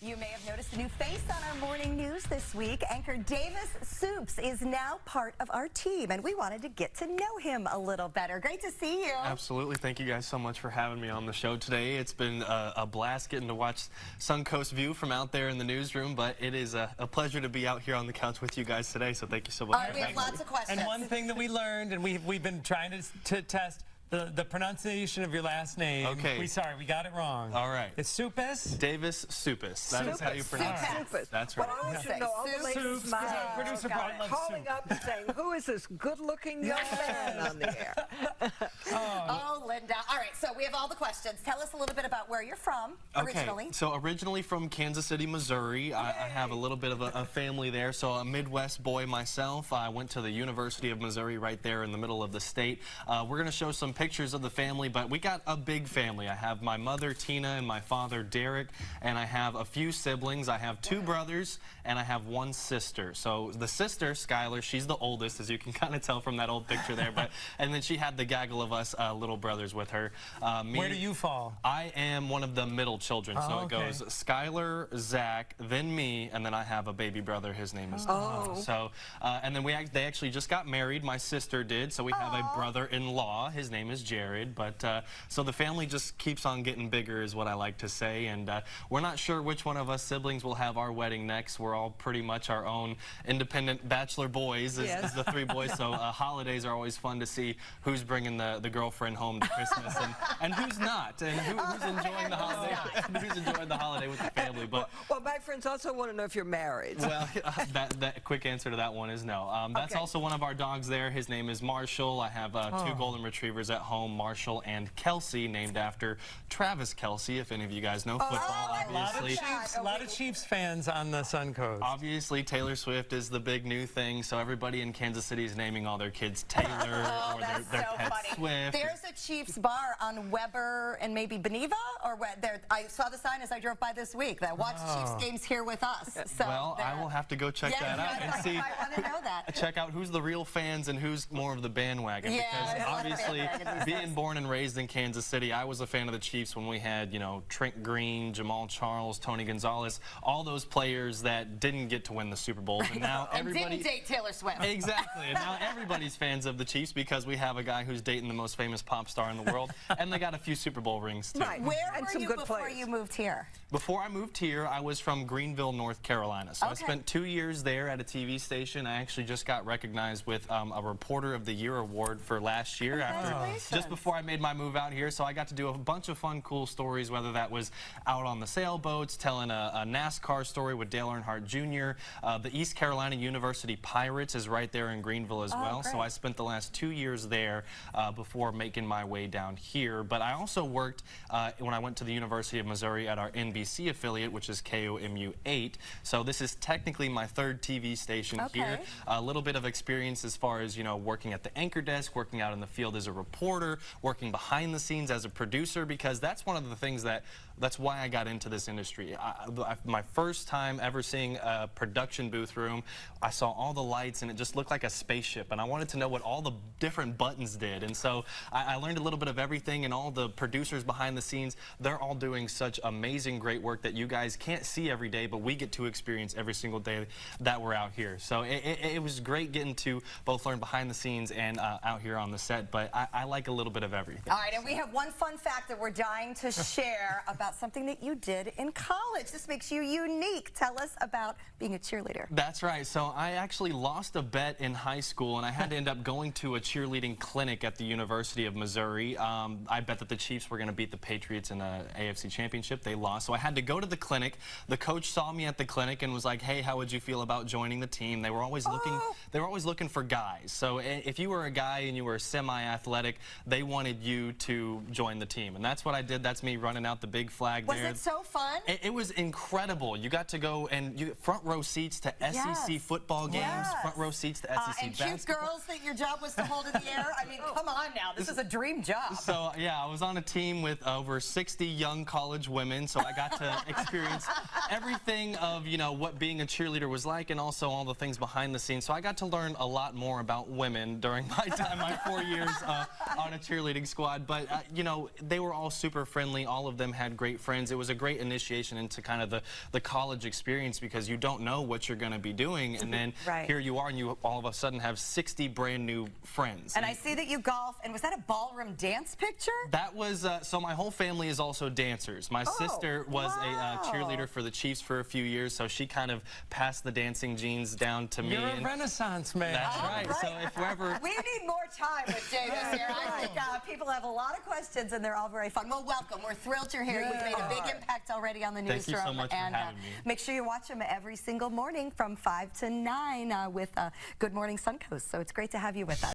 You may have noticed a new face on our morning news this week. Anchor Davis Suppes is now part of our team, and we wanted to get to know him a little better. Great to see you. Absolutely. Thank you guys so much for having me on the show today. It's been a blast getting to watch Suncoast View from out there in the newsroom, but it is a pleasure to be out here on the couch with you guys today, so thank you so much. We have lots of questions. And one thing that we learned, and we've been trying to test, the pronunciation of your last name. Okay. We got it wrong. All right. It's Suppes? Davis Suppes. That is how you pronounce it. Suppes. That's right. Well, I want you to know all the ladies Suppes, producer probably loves calling soup. up and saying, who is this good-looking young man on the air? Oh, Linda. All right, so we have all the questions. Tell us a little bit about where you're from originally. Okay, so originally from Kansas City, Missouri. I have a little bit of a family there, so a Midwest boy myself. I went to the University of Missouri right there in the middle of the state. We're going to show some pictures of the family, but we got a big family. I have my mother, Tina, and my father, Derek, and I have a few siblings. I have 2 brothers, and I have 1 sister. So the sister, Skylar, she's the oldest, as you can kind of tell from that old picture there, and then she had the gaggle of us little brothers with her. Where do you fall? I am one of the middle children, so it goes Skylar, Zach, then me, and then I have a baby brother. His name is Tom. So, and then they actually just got married. My sister did, so we have a brother-in-law. His name is Jared. But so the family just keeps on getting bigger, is what I like to say. And we're not sure which one of us siblings will have our wedding next. We're all pretty much our own independent bachelor boys, is the 3 boys. So holidays are always fun to see who's bringing the girlfriend home to Christmas and who's not, and who's enjoying the holiday. Who's enjoying the holiday with the family. But well, my friends also want to know if you're married. Well, that quick answer to that one is no. That's also one of our dogs there. His name is Marshall. I have 2 golden retrievers at home, Marshall and Kelsey, named after Travis Kelsey, if any of you guys know football, obviously. A lot of Chiefs fans on the Suncoast. Obviously, Taylor Swift is the big new thing, so everybody in Kansas City is naming all their kids Taylor or their pet Swift. There's a Chiefs bar on Weber and maybe Beneva, or what? I saw the sign as I drove by this week that watch Chiefs games here with us. So well, I will have to go check that out and see. I want to know that. Check out who's the real fans and who's more of the bandwagon. Because obviously, being born and raised in Kansas City, I was a fan of the Chiefs when we had, you know, Trent Green, Jamal Charles, Tony Gonzalez, all those players that didn't get to win the Super Bowl. And now everybody didn't date Taylor Swift. Exactly. And now everybody's fans of the Chiefs because we have a guy who's dating the most famous pop star in the world, and they got a few Super Bowl rings too. Right. Where were you before you moved here? Before I moved here, I was from Greenville, North Carolina. So I spent 2 years there at a TV station. I actually just got recognized with a Reporter of the Year award for last year, just before I made my move out here. So I got to do a bunch of fun, cool stories, whether that was out on the sailboats, telling a NASCAR story with Dale Earnhardt Jr. The East Carolina University Pirates is right there in Greenville as well. So I spent the last 2 years there before making my way down here. But I also worked when I went to the University of Missouri at our NBC affiliate, which is KOMU 8. So this is technically my 3rd TV station here. A little bit of experience as far as, you know, working at the anchor desk, working out in the field as a reporter, working behind the scenes as a producer, because that's one of the things that's why I got into this industry. My first time ever seeing a production booth room, I saw all the lights and it just looked like a spaceship, and I wanted to know what all the different buttons did. And so I learned a little bit of everything, and all the producers behind the scenes, they're all doing such amazing, great work that you guys can't see every day, but we get to experience every single day that we're out here. So it was great getting to both learn behind the scenes and out here on the set, but I like a little bit of everything. All right, and we have one fun fact that we're dying to share about something that you did in college. This makes you unique. Tell us about being a cheerleader. That's right. So I actually lost a bet in high school, and I had to end up going to a cheerleading clinic at the University of Missouri. I bet that the Chiefs were going to beat the Patriots in the AFC Championship. They lost, so I had to go to the clinic. The coach saw me at the clinic and was like, "Hey, how would you feel about joining the team?" They were always looking. They were always looking for guys. So if you were a guy and you were semi-athletic, they wanted you to join the team, and that's what I did. That's me running out the big flag there. Was it so fun? It was incredible. You got to go and front row seats to SEC football games, front row seats to SEC basketball. And cute girls that your job was to hold in the air. I mean, come on now. This is a dream job. So, yeah, I was on a team with over 60 young college women, so I got to experience everything of, you know, what being a cheerleader was like, and also all the things behind the scenes. So I got to learn a lot more about women during my time, my 4 years on a cheerleading squad. But, you know, they were all super friendly. All of them had great great friends. It was a great initiation into kind of the college experience because you don't know what you're going to be doing, and then here you are, and you all of a sudden have 60 brand new friends. And I see that you golf, and was that a ballroom dance picture? That was, so my whole family is also dancers. My sister was a cheerleader for the Chiefs for a few years, so she kind of passed the dancing genes down to me. You're a Renaissance man. That's right. So if we're ever... We need more time with Davis here. I think people have a lot of questions, and they're all very fun. Well, welcome. We're thrilled you're here. You've made a big impact already on the newsroom. Thank you so much for having me. Make sure you watch them every single morning from 5 to 9 with Good Morning Suncoast. So it's great to have you with us.